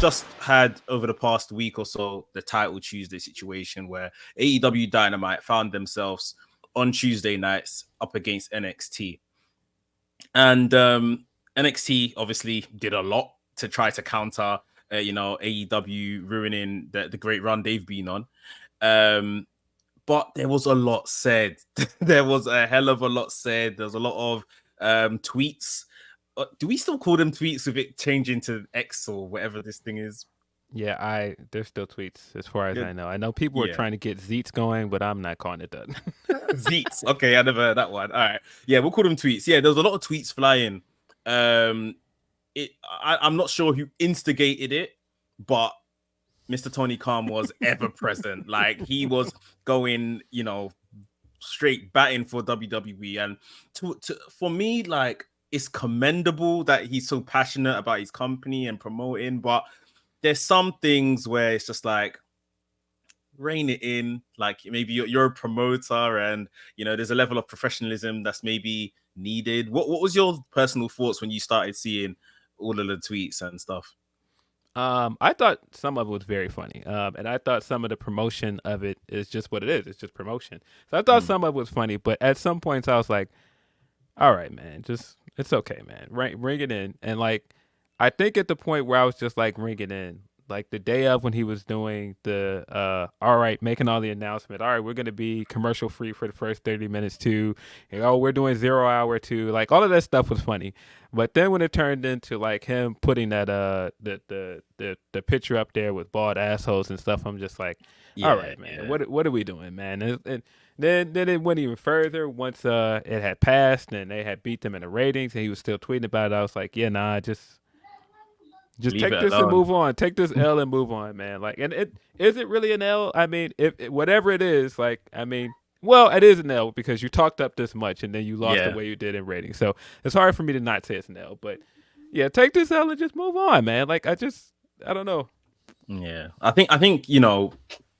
just had over the past week or so the title Tuesday situation where AEW Dynamite found themselves on Tuesday nights up against NXT. And NXT obviously did a lot to try to counter, AEW ruining the great run they've been on. But there was a lot said. There was a hell of a lot said. There's a lot of tweets. Do we still call them tweets with it changing to X or whatever this thing is? Yeah, there's still tweets as far as I know. I know people are trying to get Zeets going, but I'm not calling it that. Zeets. Okay, I never heard that one. All right. Yeah, we'll call them tweets. Yeah, there was a lot of tweets flying. I'm not sure who instigated it, but Mr. Tony Khan was ever present. Like he was going, straight batting for WWE. And for me, like it's commendable that he's so passionate about his company and promoting, but there's some things where it's just like rein it in. Like maybe you're a promoter and there's a level of professionalism that's maybe needed. What was your personal thoughts when you started seeing all of the tweets and stuff? I thought some of it was very funny. And I thought some of the promotion of it is just what it is. It's just promotion. So I thought some of it was funny, but at some points I was like, all right, man, it's okay, man. Ring it in. And like, I think at the point where I was just like, ring it in, like the day of when he was doing the, all right, making all the announcement, all right, we're going to be commercial free for the first 30 minutes too. And, oh, we're doing 0 hour too. Like all of that stuff was funny. But then when it turned into like him putting that, the picture up there with bald assholes and stuff, I'm just like, all right, man, what are we doing, man? And then it went even further once it had passed and they had beat them in the ratings and he was still tweeting about it. I was like, yeah, nah, just take this and move on. Take this L and move on, man. Like, and it is it really an L? I mean, if whatever it is, like, I mean, well, it is an L because you talked up this much and then you lost the way you did in ratings. So it's hard for me to not say it's an L. But yeah, take this L and just move on, man. Like, I don't know. Yeah, I think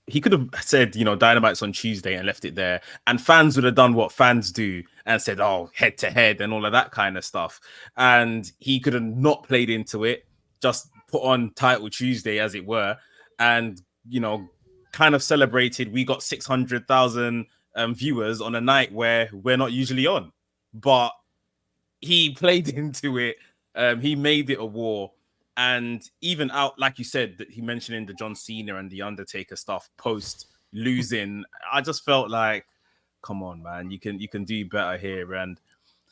he could have said, Dynamite's on Tuesday and left it there. And fans would have done what fans do and said, oh, head to head and all of that kind of stuff. And he could have not played into it, just put on Title Tuesday, as it were. And, kind of celebrated. We got 600,000 viewers on a night where we're not usually on. But he played into it. He made it a war. And even out, like you said, that he mentioned in the John Cena and the Undertaker stuff post losing, I just felt like, come on, man, you can do better here. And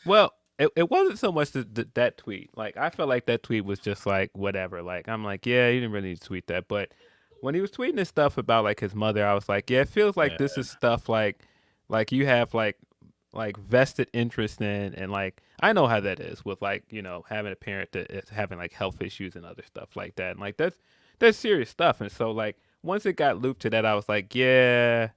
well, it wasn't so much that tweet. Like I felt like that tweet was just like whatever. Like I'm like, yeah, you didn't really need to tweet that. But when he was tweeting this stuff about like his mother, I was like, yeah, it feels like this is stuff like you have like vested interest in, and like I know how that is with like having a parent that is having like health issues and other stuff like that, and like that's serious stuff. And so like once it got looped to that, I was like, yeah,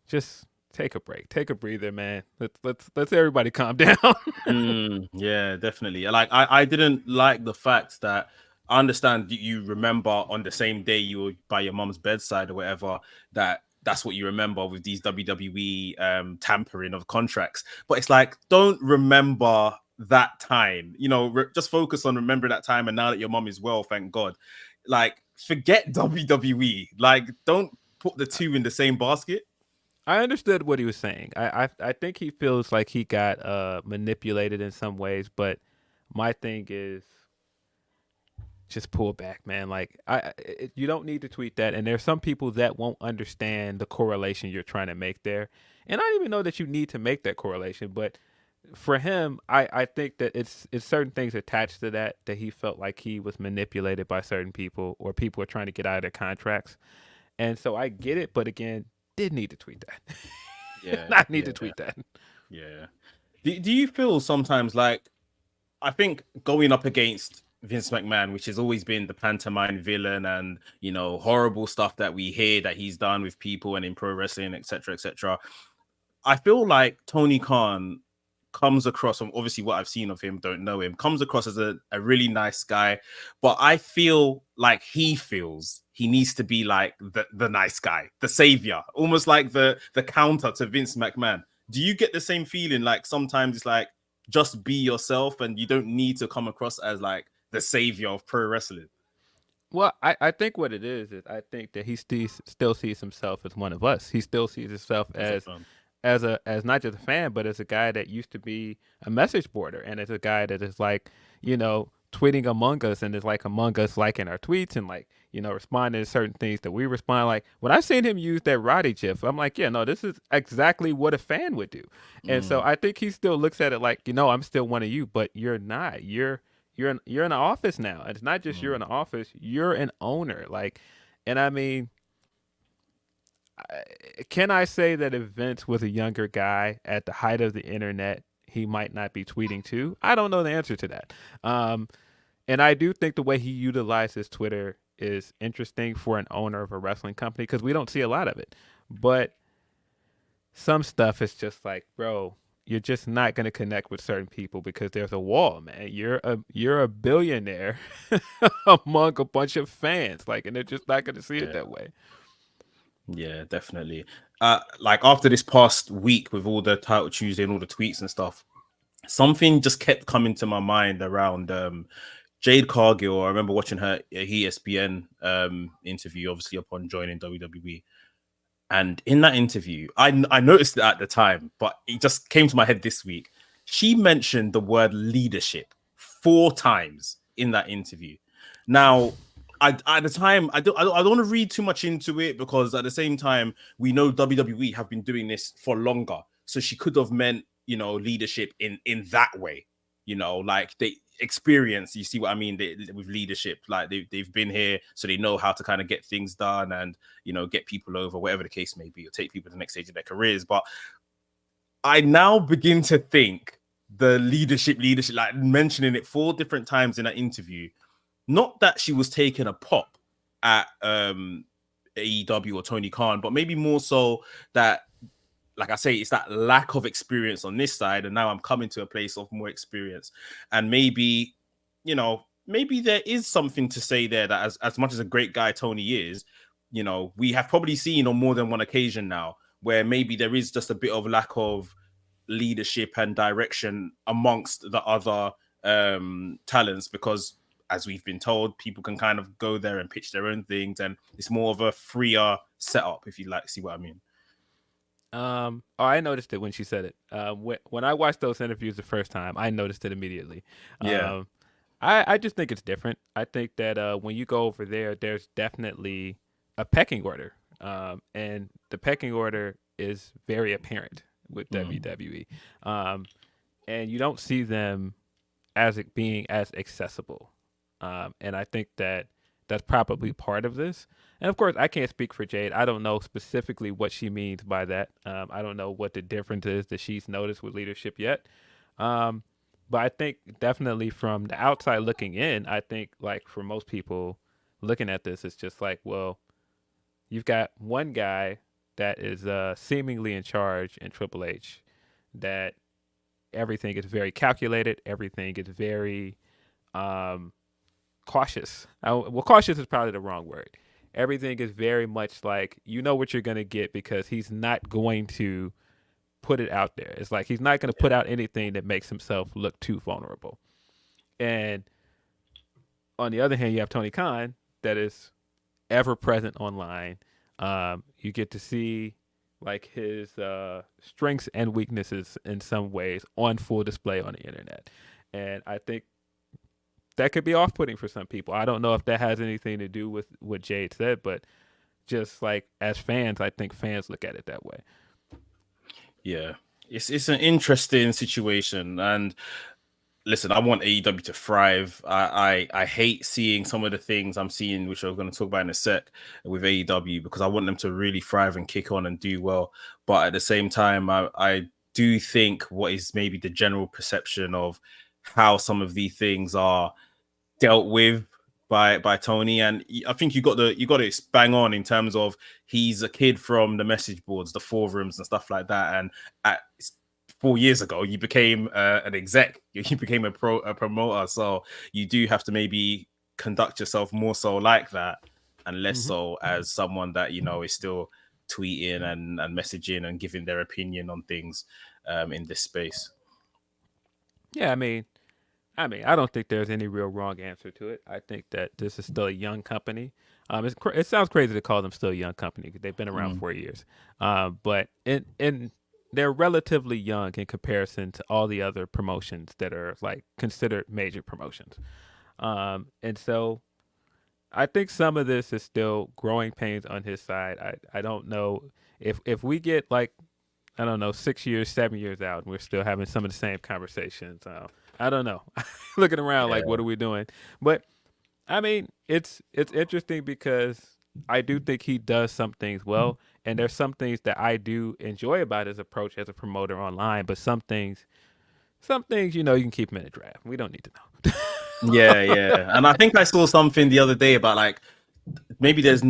just take a break, take a breather, man. Let's everybody calm down. Yeah, definitely. Like I didn't like the fact that I understand you remember on the same day you were by your mom's bedside or whatever that's what you remember with these WWE tampering of contracts. But it's like, don't remember that time. Just focus on remembering that time. And now that your mom is well, thank God. Like, forget WWE. Like, don't put the two in the same basket. I understood what he was saying. I think he feels like he got manipulated in some ways. But my thing is, just pull back, man. Like you don't need to tweet that. And there's some people that won't understand the correlation you're trying to make there. And I don't even know that you need to make that correlation. But for him, I think that it's certain things attached to that he felt like he was manipulated by certain people or people are trying to get out of their contracts. And so I get it, but again, did need to tweet that. Yeah, not need to tweet that. Yeah. Do you feel sometimes like, I think going up against Vince McMahon, which has always been the pantomime villain and, horrible stuff that we hear that he's done with people and in pro wrestling, etc., etc. I feel like Tony Khan comes across, from obviously what I've seen of him, don't know him, comes across as a really nice guy. But I feel like he feels he needs to be like the nice guy, the savior, almost like the counter to Vince McMahon. Do you get the same feeling? Like sometimes it's like, just be yourself and you don't need to come across as like the savior of pro wrestling. Well, I think what it is I think that he still sees himself as one of us. He still sees himself As a fan. as not just a fan, but as a guy that used to be a message boarder, and as a guy that is like, tweeting among us, and is like among us, liking our tweets, and like, responding to certain things that we respond. Like when I seen him use that Roddy gif, I'm like, yeah, no, this is exactly what a fan would do. And so Mm, I think he still looks at it like, I'm still one of you, but you're not. You're in the office now. And it's not just you're in mm, the office, you're an owner. Like, and I mean, can I say that if Vince was a younger guy at the height of the internet, he might not be tweeting too? I don't know the answer to that. And I do think the way he utilizes Twitter is interesting for an owner of a wrestling company because we don't see a lot of it. But some stuff is just like, bro, you're just not going to connect with certain people because there's a wall, man. You're a billionaire among a bunch of fans, like, and they're just not going to see it yeah. that way. Yeah, definitely. Like after this past week with all the title Tuesday and all the tweets and stuff, something just kept coming to my mind around Jade Cargill. I remember watching her ESPN interview, obviously upon joining WWE. And in that interview, I noticed it at the time, but it just came to my head this week. She mentioned the word leadership 4 times in that interview. Now, at the time, I don't want to read too much into it because at the same time, we know WWE have been doing this for longer. So she could have meant, leadership in that way, like they experience. You see what I mean? With leadership, like they've been here, so they know how to kind of get things done and get people over, whatever the case may be, or take people to the next stage of their careers. But I now begin to think the leadership, like mentioning it 4 different times in that interview, not that she was taking a pop at AEW or Tony Khan, but maybe more so that, like I say, it's that lack of experience on this side, and now I'm coming to a place of more experience, and maybe there is something to say there that as much as a great guy Tony is, we have probably seen on more than one occasion now where maybe there is just a bit of lack of leadership and direction amongst the other talents because as we've been told, people can kind of go there and pitch their own things, and it's more of a freer setup, if you like, see what I mean. I noticed it when she said it. When I watched those interviews the first time, I noticed it immediately. Yeah. Um, I just think it's different. I think that when you go over there, there's definitely a pecking order, and the pecking order is very apparent with Mm. WWE, and you don't see them as it being as accessible, and I think that that's probably part of this. And of course, I can't speak for Jade. I don't know specifically what she means by that. I don't know what the difference is that she's noticed with leadership yet. Um, but I think definitely from the outside looking in, I think like for most people looking at this, it's just like, well, you've got one guy that is seemingly in charge in Triple H, that everything is very calculated, everything is very um, cautious. Well, cautious is probably the wrong word. Everything is very much like you know what you're gonna get because he's not going to put it out there. It's like he's not going to put out anything that makes himself look too vulnerable. And on the other hand, you have Tony Khan that is ever present online. You get to see like his strengths and weaknesses in some ways on full display on the internet. And I think that could be off putting for some people. I don't know if that has anything to do with what Jade said, but just like as fans, I think fans look at it that way. Yeah. It's an interesting situation, and listen, I want AEW to thrive. I hate seeing some of the things I'm seeing, which I'm going to talk about in a sec with AEW, because I want them to really thrive and kick on and do well. But at the same time, I do think what is maybe the general perception of how some of these things are dealt with by Tony, and I think you got it bang on in terms of he's a kid from the message boards, the forums, and stuff like that. And at 4 years ago, you became an exec, you became a promoter, so you do have to maybe conduct yourself more so like that, and less Mm-hmm. so as someone that is still tweeting and messaging and giving their opinion on things in this space. Yeah, I mean, I mean, I don't think there's any real wrong answer to it. I think that this is still a young company. It sounds crazy to call them still a young company because they've been around Mm. 4 years, but in they're relatively young in comparison to all the other promotions that are like considered major promotions. And so I think some of this is still growing pains on his side. I don't know if we get like I don't know 6 years, 7 years out, and we're still having some of the same conversations. I don't know. Looking around like what are we doing? But I mean, it's interesting because I do think he does some things well, and there's some things that I do enjoy about his approach as a promoter online. But some things you know you can keep him in a draft. We don't need to know. Yeah, yeah. And I think I saw something the other day about like maybe it's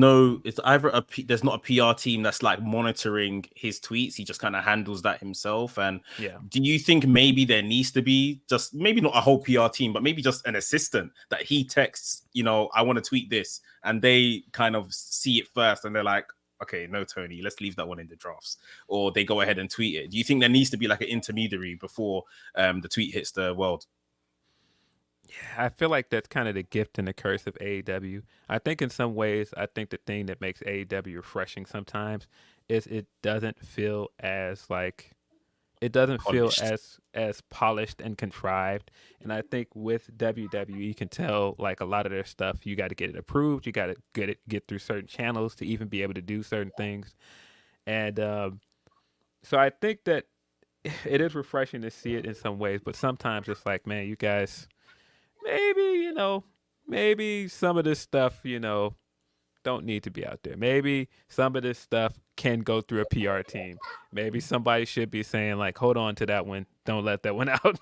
either there's not a PR team that's like monitoring his tweets. He just kind of handles that himself. And Yeah. do you think maybe there needs to be just maybe not a whole PR team, but maybe just an assistant that he texts, I want to tweet this, and they kind of see it first and they're like, okay, no, Tony, let's leave that one in the drafts, or they go ahead and tweet it. Do you think there needs to be like an intermediary before the tweet hits the world? Yeah, I feel like that's kind of the gift and the curse of AEW. I think in some ways, I think the thing that makes AEW refreshing sometimes is it doesn't feel as like it doesn't feel Polished. as polished and contrived. And I think with WWE, you can tell like a lot of their stuff, you got to get it approved, you got to get through certain channels to even be able to do certain things. And so I think that it is refreshing to see it in some ways, but sometimes it's like, man, you guys maybe maybe some of this stuff don't need to be out there. Maybe some of this stuff can go through a PR team. Maybe somebody should be saying like, hold on to that one, don't let that one out.